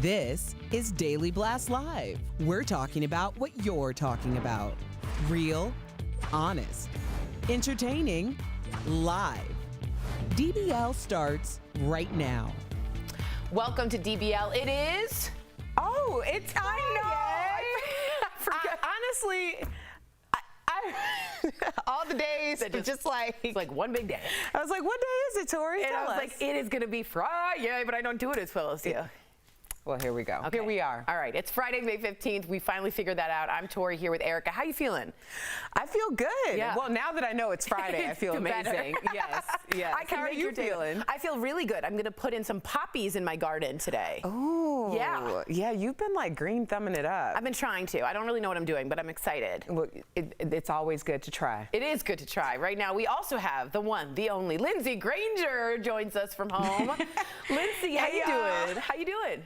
This is Daily Blast Live. We're talking about what you're talking about. Real, honest, entertaining, live. DBL starts right now. Welcome to DBL. It is... Oh, it's Friday. I know. I forgot. Honestly, all the days That just like... It's like one big day. I was like, what day is it, Tori? And I Tell was us. like, it is going to be Friday, but I don't do it as well as you. Well, here we go. Okay. Here we are. All right. It's Friday, May 15th. We finally figured that out. I'm Tori here with Erica. How you feeling? I feel good. Yeah. Well, now that I know it's Friday, I feel Better. amazing. Yes, yes. I can How are make you your day. feeling? I feel really good. I'm going to put in some poppies in my garden today. Oh, Yeah. Yeah, you've been like green thumbing it up. I've been trying to. I don't really know what I'm doing, but I'm excited. Well, it's always good to try. It is good to try. Right now, we also have the one, the only, Lindsay Granger joins us from home. Lindsay, how you doing? How you doing?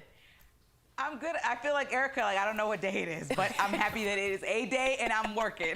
I'm good. I feel like Erica, I don't know what day it is, but I'm happy that it is a day and I'm working.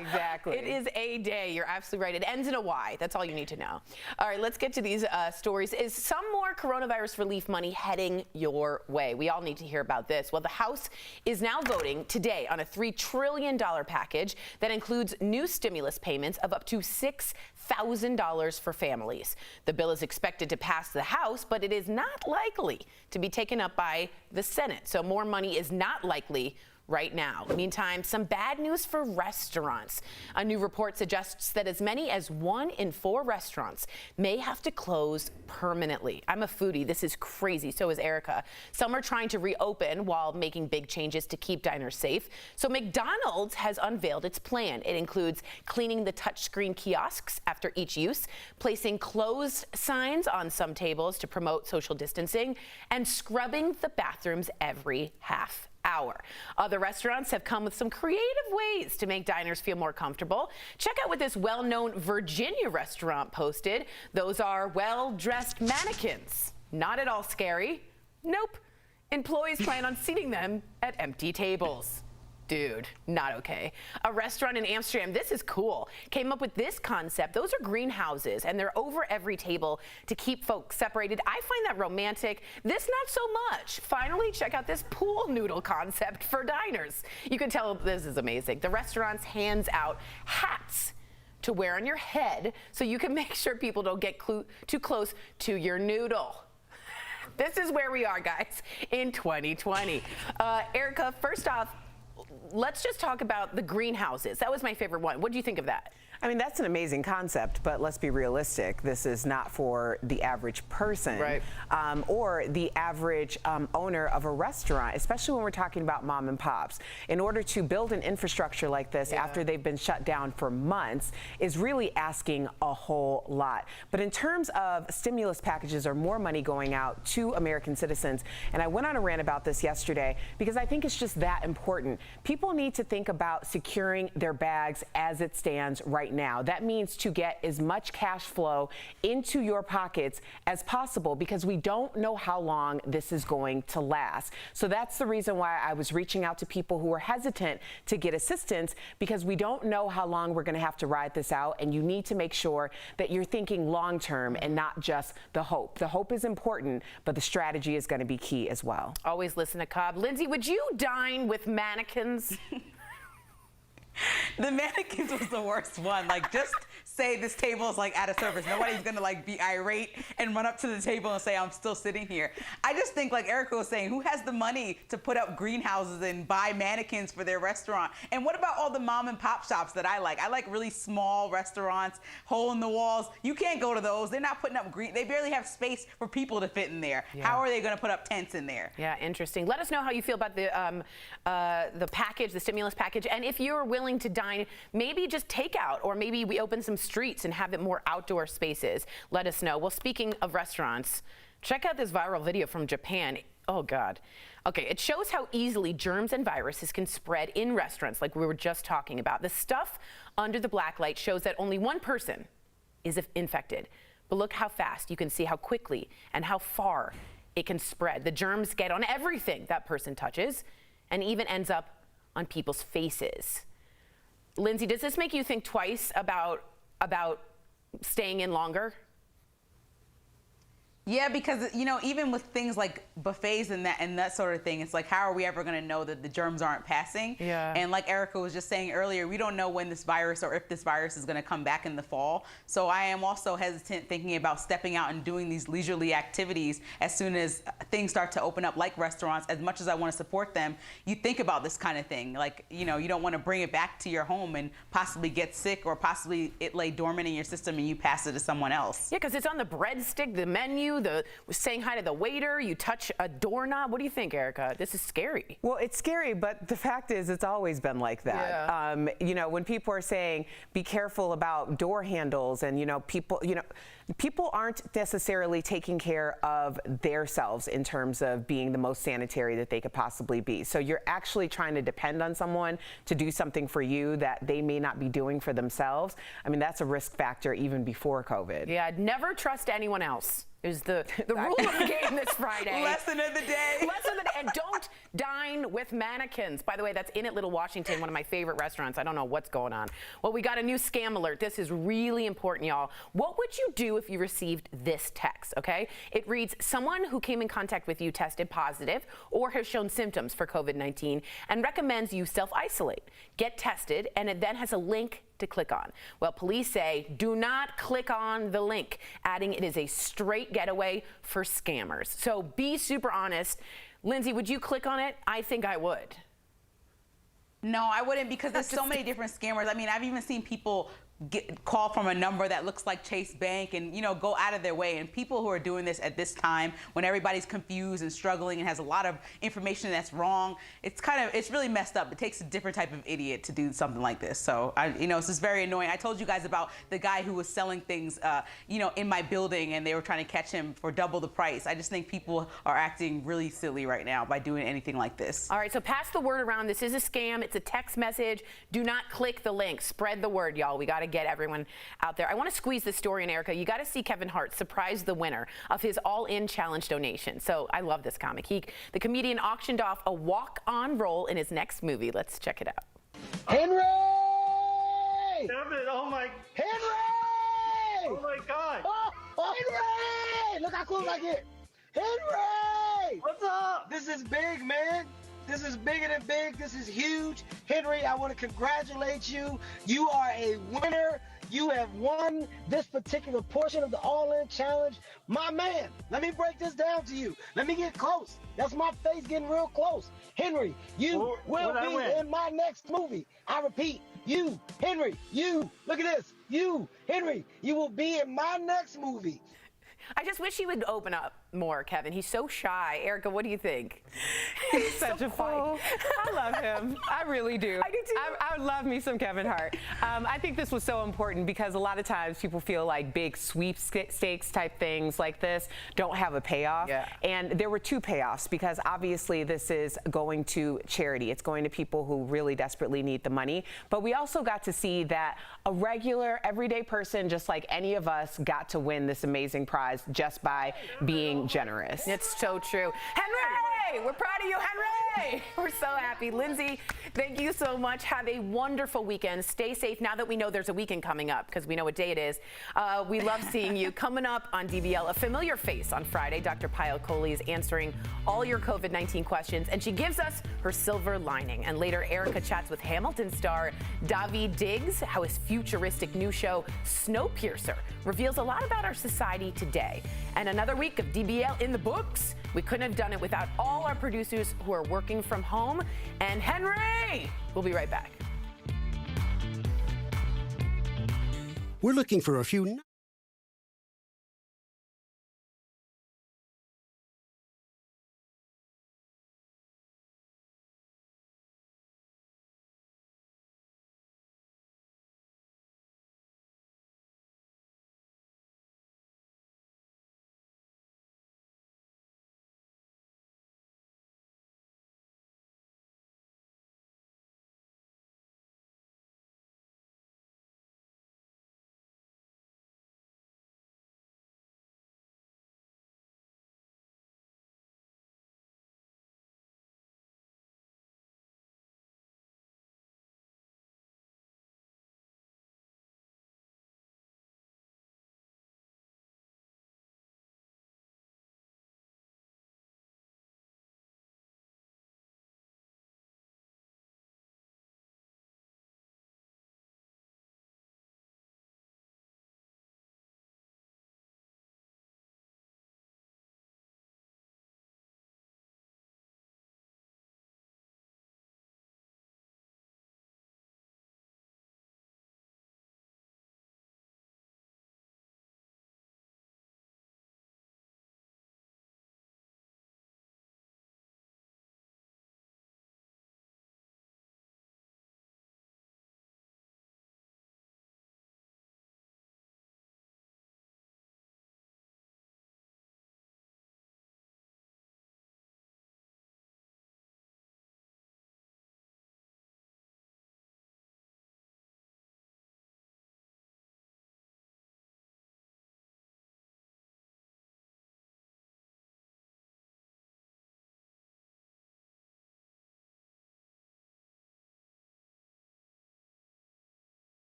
Exactly. It is a day. You're absolutely right. It ends in a Y. That's all you need to know. All right, let's get to these stories. Is some more coronavirus relief money heading your way? We all need to hear about this. Well, the House is now voting today on a $3 trillion package that includes new stimulus payments of up to $6,000 for families. The bill is expected to pass the House, but it is not likely to be taken up by the Senate. So more money is not likely right now. Meantime, some bad news for restaurants. A new report suggests that as many as 1 in 4 restaurants may have to close permanently. I'm a foodie. This is crazy. So is Erica. Some are trying to reopen while making big changes to keep diners safe. So McDonald's has unveiled its plan. It includes cleaning the touchscreen kiosks after each use, placing closed signs on some tables to promote social distancing, and scrubbing the bathrooms every half hour. Other restaurants have come with some creative ways to make diners feel more comfortable. Check out what this well-known Virginia restaurant posted. Those are well-dressed mannequins. Not at all scary. Nope. Employees plan on seating them at empty tables. Dude, not okay. A restaurant in Amsterdam, this is cool, came up with this concept. Those are greenhouses, and they're over every table to keep folks separated. I find that romantic. This, not so much. Finally, check out this pool noodle concept for diners. You can tell this is amazing. The restaurant hands out hats to wear on your head so you can make sure people don't get too close to your noodle. This is where we are, guys, in 2020. Erica, first off, let's just talk about the greenhouses. That was my favorite one. What do you think of that? I mean, that's an amazing concept, but let's be realistic. This is not for the average person, right, or the average owner of a restaurant, especially when we're talking about mom and pops. In order to build an infrastructure like this after they've been shut down for months is really asking a whole lot. But in terms of stimulus packages or more money going out to American citizens, and I went on a rant about this yesterday because I think it's just that important. People need to think about securing their bags as it stands right now. That means to get as much cash flow into your pockets as possible because we don't know how long this is going to last. So that's the reason why I was reaching out to people who are hesitant to get assistance, because we don't know how long we're going to have to ride this out, and you need to make sure that you're thinking long term and not just the hope. The hope is important, but the strategy is going to be key as well. Always listen to Cobb. Lindsay, would you dine with mannequins? The mannequins was the worst one. Just say this table is out of service. Nobody's gonna be irate and run up to the table and say, I'm still sitting here. I just think, like Erica was saying, who has the money to put up greenhouses and buy mannequins for their restaurant? And what about all the mom and pop shops that I like? I like really small restaurants, hole in the walls. You can't go to those. They're not putting up they barely have space for people to fit in there. Yeah. How are they gonna put up tents in there? Yeah, interesting. Let us know how you feel about the package, the stimulus package, and if you're willing to dine, maybe just takeout, or maybe we open some streets and have it more outdoor spaces. Let us know. Well, speaking of restaurants, check out this viral video from Japan. Oh, God. Okay, it shows how easily germs and viruses can spread in restaurants, like we were just talking about. The stuff under the black light shows that only one person is infected. But look how fast. You can see how quickly and how far it can spread. The germs get on everything that person touches and even ends up on people's faces. Lindsay, does this make you think twice about staying in longer? Yeah, because even with things like buffets and that sort of thing, it's like, how are we ever going to know that the germs aren't passing? Yeah. And like Erica was just saying earlier, we don't know when this virus or if this virus is going to come back in the fall. So I am also hesitant thinking about stepping out and doing these leisurely activities as soon as things start to open up, like restaurants. As much as I want to support them, you think about this kind of thing. Like, you don't want to bring it back to your home and possibly get sick, or possibly it lay dormant in your system and you pass it to someone else. Yeah, because it's on the breadstick, the menu, the saying hi to the waiter, you touch a doorknob. What do you think, Erica? This is scary. Well, it's scary, but the fact is it's always been like that. Yeah. When people are saying be careful about door handles, and people aren't necessarily taking care of themselves in terms of being the most sanitary that they could possibly be. So you're actually trying to depend on someone to do something for you that they may not be doing for themselves. I mean, that's a risk factor even before COVID. Yeah, I'd never trust anyone else. Is the rule of the game this Friday. Lesson of the day. Lesson of the day. And don't dine with mannequins. By the way, that's in at Little Washington, one of my favorite restaurants. I don't know what's going on. Well, we got a new scam alert. This is really important, y'all. What would you do if you received this text, okay? It reads, someone who came in contact with you tested positive or has shown symptoms for COVID-19 and recommends you self-isolate. Get tested, and it then has a link to click on. Well, police say do not click on the link, adding it is a straight getaway for scammers. So be super honest. Lindsay, would you click on it? I think I would. No, I wouldn't, because there's so many different scammers. I mean, I've even seen people call from a number that looks like Chase Bank and, go out of their way. And people who are doing this at this time, when everybody's confused and struggling and has a lot of information that's wrong, it's really messed up. It takes a different type of idiot to do something like this. So, it's just very annoying. I told you guys about the guy who was selling things, in my building, and they were trying to catch him for double the price. I just think people are acting really silly right now by doing anything like this. All right, so pass the word around. This is a scam. It's a text message. Do not click the link. Spread the word, y'all. We got to get everyone out there. I want to squeeze this story in, Erica. You got to see Kevin Hart surprise the winner of his All-In Challenge donation. So I love this comic. The comedian auctioned off a walk-on role in his next movie. Let's check it out. Henry! Kevin, oh my, Henry! oh my God. Oh, Henry! Look how close I get. Henry! What's up? This is big, man. This is bigger than big. This is huge. Henry, I want to congratulate you. You are a winner. You have won this particular portion of the All-In Challenge. My man, let me break this down to you. Let me get close. That's my face getting real close. Henry, you will be in my next movie. I repeat, you, Henry, you, look at this. You, Henry, you will be in my next movie. I just wish he would open up more, Kevin. He's so shy. Erica, what do you think? He's such a fight. I love him. I really do. I do too. I would love me some Kevin Hart. I think this was so important because a lot of times people feel like big sweepstakes type things like this don't have a payoff. Yeah. And there were two payoffs, because obviously this is going to charity. It's going to people who really desperately need the money. But we also got to see that a regular, everyday person, just like any of us, got to win this amazing prize just by being generous. It's so true. Henry, we're proud of you, Henry. We're so happy. Lindsay, thank you so much. Have a wonderful weekend. Stay safe now that we know there's a weekend coming up, because we know what day it is. We love seeing you. Coming up on DBL, a familiar face on Friday. Dr. Payal Kohli is answering all your COVID-19 questions, and she gives us her silver lining. And later, Erica chats with Hamilton star Daveed Diggs, how his futuristic new show, Snowpiercer, reveals a lot about our society today. And another week of DBL in the books. We couldn't have done it without all our producers who are working from home. And Henry, we'll be right back. We're looking for a few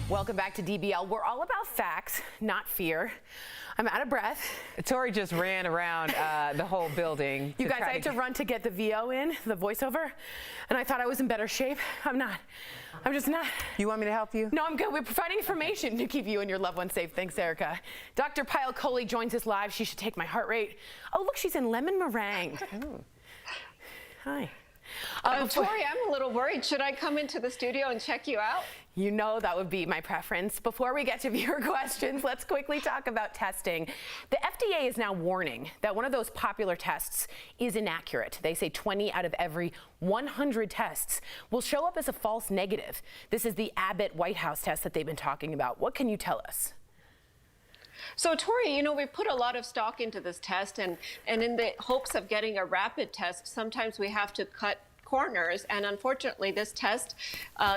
Welcome back to DBL. We're all about facts, not fear. I'm out of breath. Tori just ran around the whole building. You guys, I had to run to get the VO in, the voiceover, and I thought I was in better shape. I'm not. I'm just not. You want me to help you? No, I'm good. We're providing information to keep you and your loved ones safe. Thanks, Erica. Dr. Pyle Coley joins us live. She should take my heart rate. Oh, look, she's in lemon meringue. Hi. Tori, I'm a little worried. Should I come into the studio and check you out? You know that would be my preference. Before we get to viewer questions, let's quickly talk about testing. The FDA is now warning that one of those popular tests is inaccurate. They say 20 out of every 100 tests will show up as a false negative. This is the Abbott White House test that they've been talking about. What can you tell us? So, Tori, you know, we put a lot of stock into this test, and in the hopes of getting a rapid test, sometimes we have to cut corners. And unfortunately, this test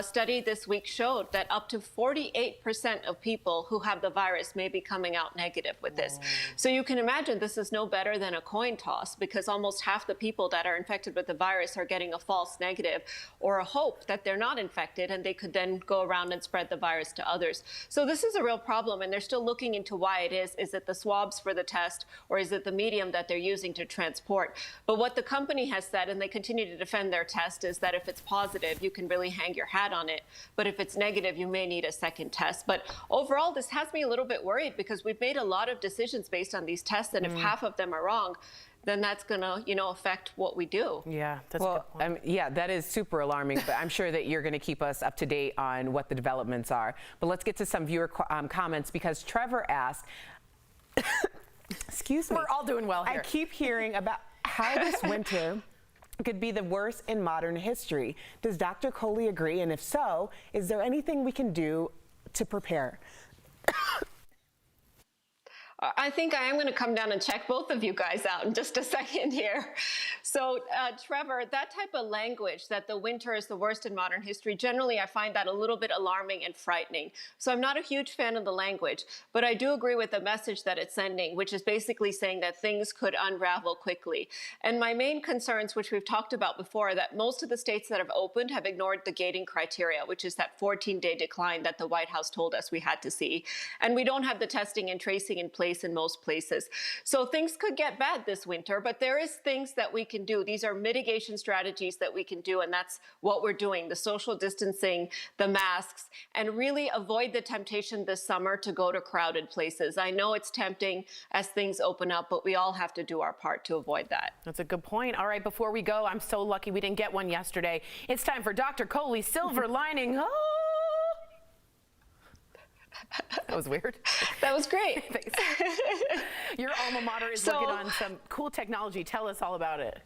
study this week showed that up to 48% of people who have the virus may be coming out negative with this. So you can imagine this is no better than a coin toss, because almost half the people that are infected with the virus are getting a false negative or a hope that they're not infected, and they could then go around and spread the virus to others. So this is a real problem, and they're still looking into why it is. Is it the swabs for the test, or is it the medium that they're using to transport? But what the company has said, and they continue to defend their test, is that if it's positive, you can really hang your hat on it. But if it's negative, you may need a second test. But overall, this has me a little bit worried, because we've made a lot of decisions based on these tests, and if half of them are wrong, then that's going to, you know, affect what we do. Yeah, that's well, yeah, that is super alarming, but I'm sure that you're going to keep us up to date on what the developments are. But let's get to some viewer comments, because Trevor asked, excuse me. We're all doing well here. I keep hearing about how this winter could be the worst in modern history. Does Dr. Coley agree? And if so, is there anything we can do to prepare? I think I am going to come down and check both of you guys out in just a second here. So, Trevor, that type of language, that the winter is the worst in modern history, generally I find that a little bit alarming and frightening. So I'm not a huge fan of the language, but I do agree with the message that it's sending, which is basically saying that things could unravel quickly. And my main concerns, which we've talked about before, are that most of the states that have opened have ignored the gating criteria, which is that 14-day decline that the White House told us we had to see. And we don't have the testing and tracing in place in most places. So things could get bad this winter, but there is things that we can do. These are mitigation strategies that we can do, and that's what we're doing: the social distancing, the masks, and really avoid the temptation this summer to go to crowded places. I know it's tempting as things open up, but we all have to do our part to avoid that. That's a good point. All right, before we go, I'm so lucky we didn't get one yesterday. It's time for Dr. Coley's silver lining. Oh! That was weird. That was great. Thanks. Your alma mater is working on some cool technology. Tell us all about it.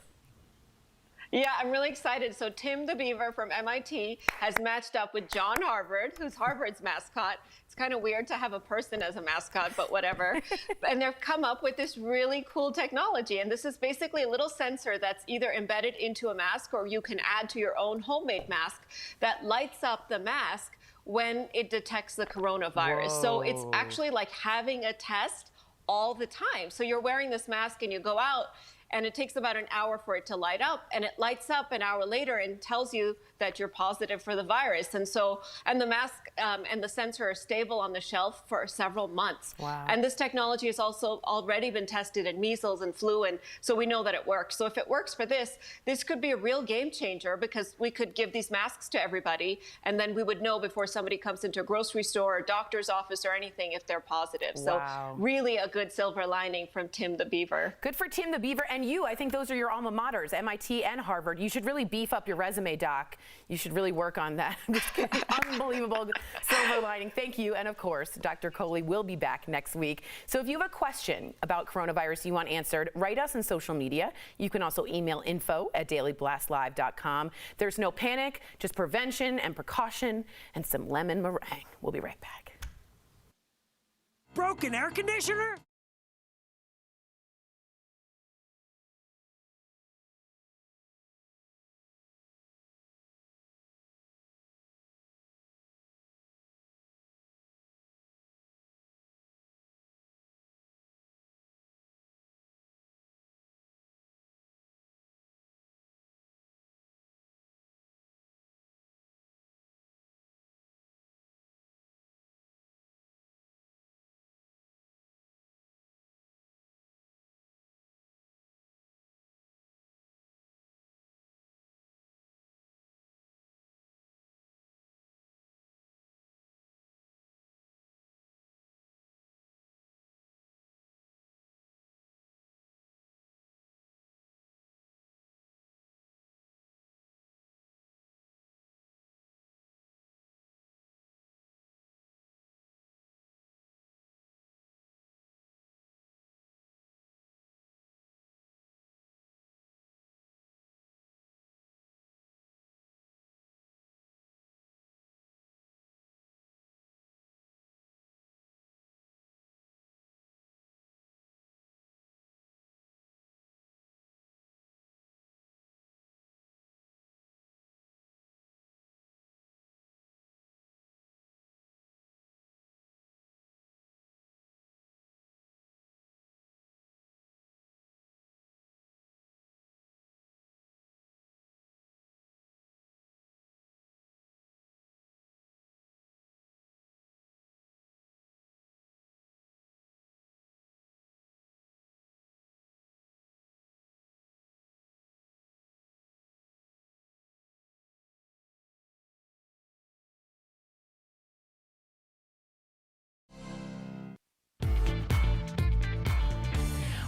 Yeah, I'm really excited. So Tim the Beaver from MIT has matched up with John Harvard, who's Harvard's mascot. It's kind of weird to have a person as a mascot, but whatever. And they've come up with this really cool technology. And this is basically a little sensor that's either embedded into a mask, or you can add to your own homemade mask, that lights up the mask when it detects the coronavirus. Whoa. So it's actually like having a test all the time. So you're wearing this mask and you go out, and it takes about an hour for it to light up, and it lights up an hour later and tells you that you're positive for the virus. And so, and the mask and the sensor are stable on the shelf for several months. Wow. And this technology has also already been tested in measles and flu, and so we know that it works. So if it works for this, this could be a real game changer, because we could give these masks to everybody, and then we would know before somebody comes into a grocery store or doctor's office or anything if they're positive. Wow. So really a good silver lining from Tim the Beaver. Good for Tim the Beaver. And you, I think those are your alma maters, MIT and Harvard. You should really beef up your resume, Doc. You should really work on that. I'm just kidding. Unbelievable silver lining. Thank you. And of course, Dr. Coley will be back next week. So if you have a question about coronavirus you want answered, write us on social media. You can also email info@dailyblastlive.com. There's no panic, just prevention and precaution and some lemon meringue. We'll be right back. Broken air conditioner?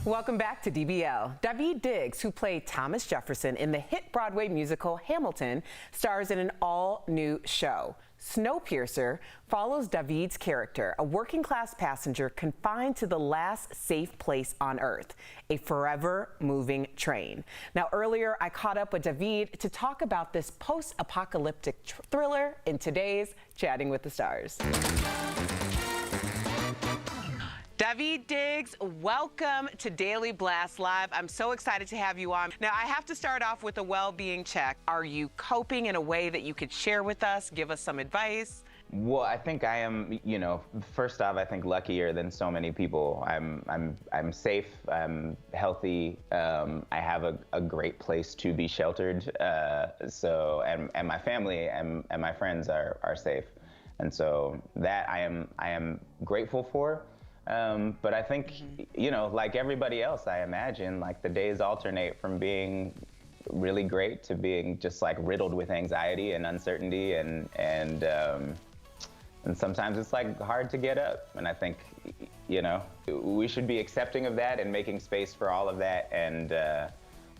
Welcome back to DBL. Daveed Diggs, who played Thomas Jefferson in the hit Broadway musical Hamilton, stars in an all-new show. Snowpiercer follows Daveed's character, a working-class passenger confined to the last safe place on Earth, a forever-moving train. Now, earlier, I caught up with Daveed to talk about this post-apocalyptic thriller in today's Chatting with the Stars. Daveed Diggs, welcome to Daily Blast Live. I'm so excited to have you on. Now, I have to start off with a well-being check. Are you coping in a way that you could share with us, give us some advice? Well, I think I am, first off, I think luckier than so many people. I'm safe, I'm healthy, I have a great place to be sheltered, and my family and my friends are safe. And so that I am grateful for. But I think, like everybody else, I imagine, like the days alternate from being really great to being just like riddled with anxiety and uncertainty, and sometimes it's like hard to get up. And I think, we should be accepting of that and making space for all of that, and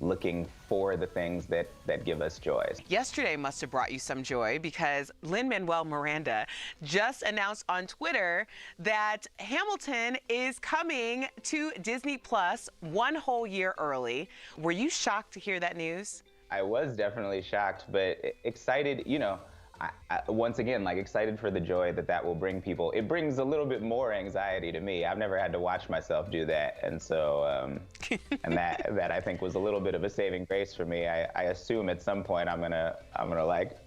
looking for the things that give us joy. Yesterday must have brought you some joy because Lin-Manuel Miranda just announced on Twitter that Hamilton is coming to Disney Plus 1 whole year early. Were you shocked to hear that news? I was definitely shocked, but excited, once again, like excited for the joy that will bring people. It brings a little bit more anxiety to me. I've never had to watch myself do that. And so, and that I think was a little bit of a saving grace for me. I assume at some point I'm gonna like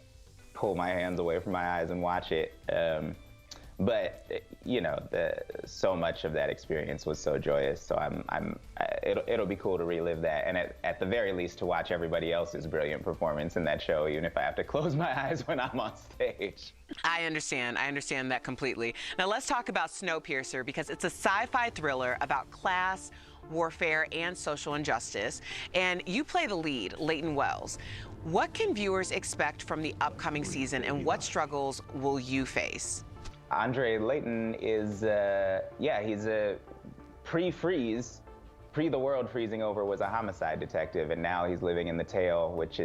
pull my hands away from my eyes and watch it. But so much of that experience was so joyous. So it'll be cool to relive that, and at the very least to watch everybody else's brilliant performance in that show, even if I have to close my eyes when I'm on stage. I understand that completely. Now let's talk about Snowpiercer, because it's a sci-fi thriller about class, warfare, and social injustice, and you play the lead, Leighton Wells. What can viewers expect from the upcoming season, and what struggles will you face? Andre Leighton is, he's a pre-freeze, the world freezing over, was a homicide detective, and now he's living in the tail, which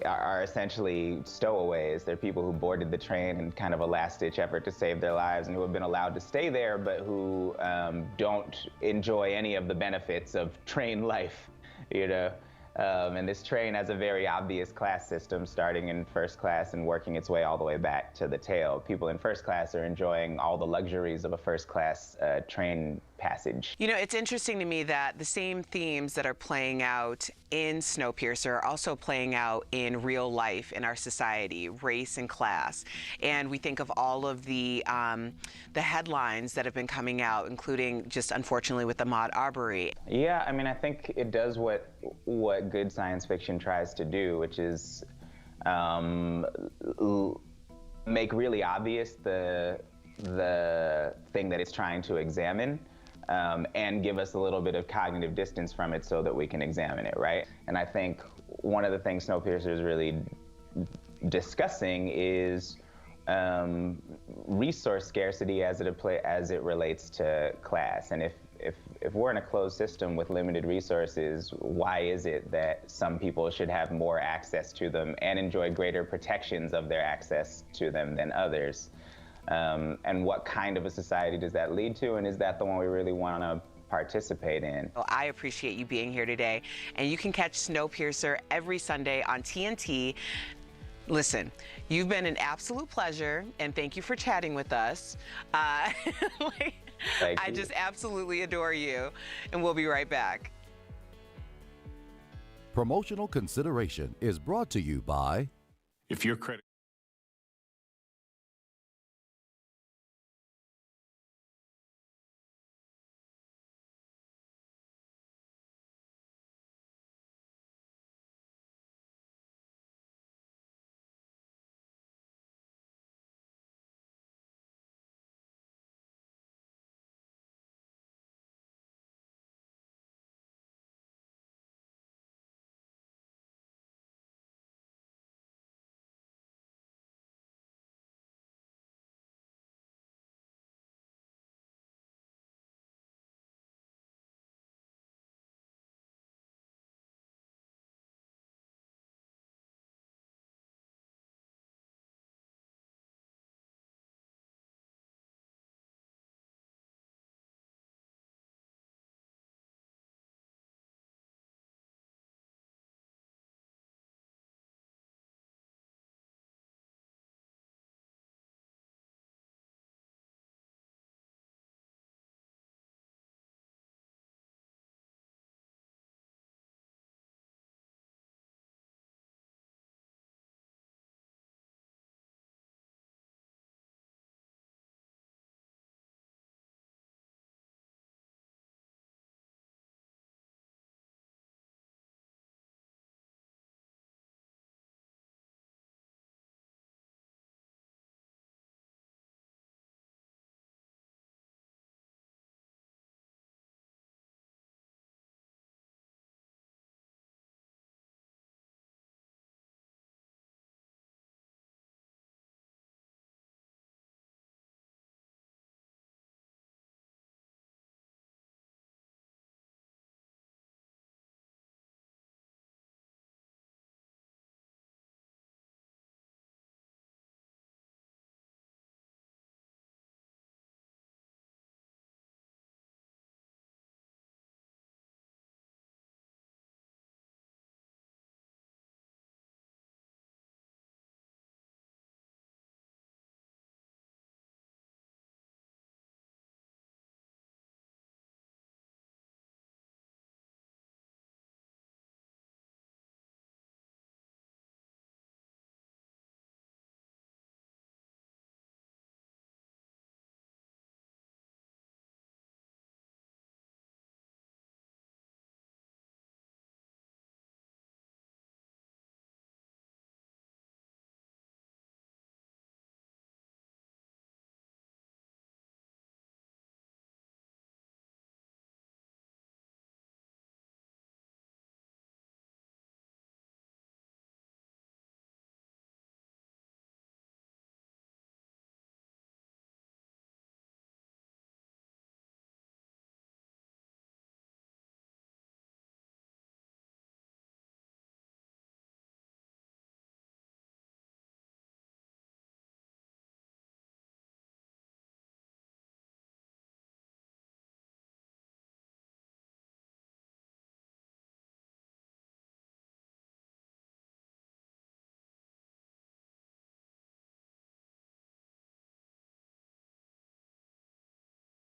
are essentially stowaways. They're people who boarded the train in kind of a last-ditch effort to save their lives, and who have been allowed to stay there, but who don't enjoy any of the benefits of train life, And this train has a very obvious class system, starting in first class and working its way all the way back to the tail. People in first class are enjoying all the luxuries of a first class train passage. It's interesting to me that the same themes that are playing out in Snowpiercer are also playing out in real life in our society, race and class. And we think of all of the headlines that have been coming out, including just unfortunately with Ahmaud Arbery. Yeah, I mean, I think it does what good science fiction tries to do, which is make really obvious the thing that it's trying to examine, and give us a little bit of cognitive distance from it so that we can examine it, right? And I think one of the things Snowpiercer is really discussing is resource scarcity as it relates to class. And if we're in a closed system with limited resources, why is it that some people should have more access to them and enjoy greater protections of their access to them than others? And what kind of a society does that lead to? And is that the one we really want to participate in? Well, I appreciate you being here today. And you can catch Snowpiercer every Sunday on TNT. Listen, you've been an absolute pleasure, and thank you for chatting with us. I just absolutely adore you, and we'll be right back. Promotional consideration is brought to you by... If your credit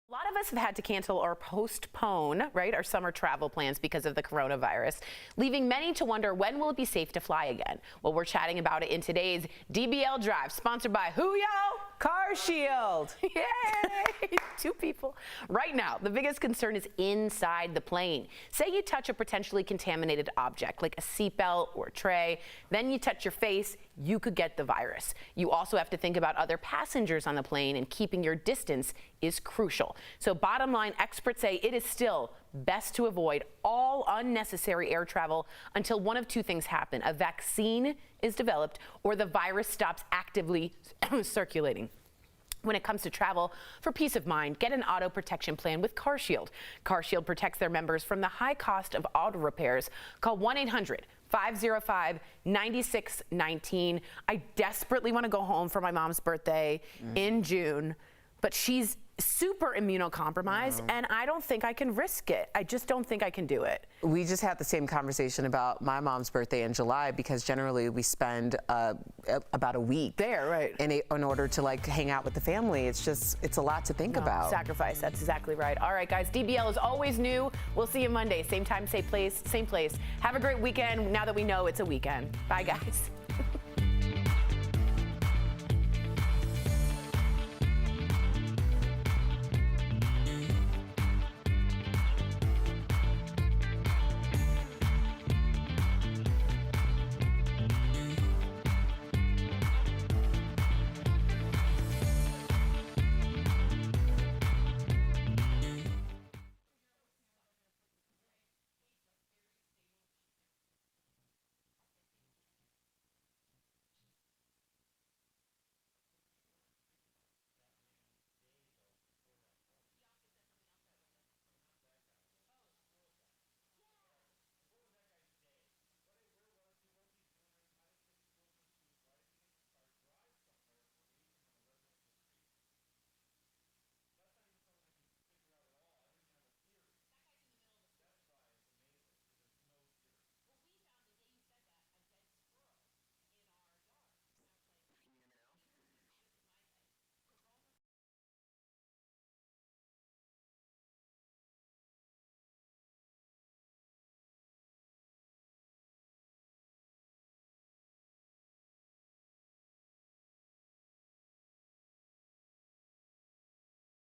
A lot of us have had to cancel or postpone, right, our summer travel plans because of the coronavirus, leaving many to wonder when will it be safe to fly again. Well, we're chatting about it in today's DBL Drive, sponsored by who, y'all? Car Shield. Yay! 2 people. Right now, the biggest concern is inside the plane. Say you touch a potentially contaminated object like a seatbelt or a tray, then you touch your face, you could get the virus. You also have to think about other passengers on the plane, and keeping your distance is crucial. So bottom line, experts say it is still best to avoid all unnecessary air travel until one of 2 things happen: a vaccine is developed or the virus stops actively circulating. When it comes to travel, for peace of mind, get an auto protection plan with Car Shield. Car Shield protects their members from the high cost of auto repairs. Call 1-800-505-9619. I desperately want to go home for my mom's birthday in June, but she's super immunocompromised, and I don't think I can risk it. I just don't think I can do it. We just had the same conversation about my mom's birthday in July, because generally we spend about a week there, right? In order to like hang out with the family. It's a lot to think about. Sacrifice. That's exactly right. All right, guys. DBL is always new. We'll see you Monday, same time, same place, same place. Have a great weekend. Now that we know it's a weekend. Bye, guys.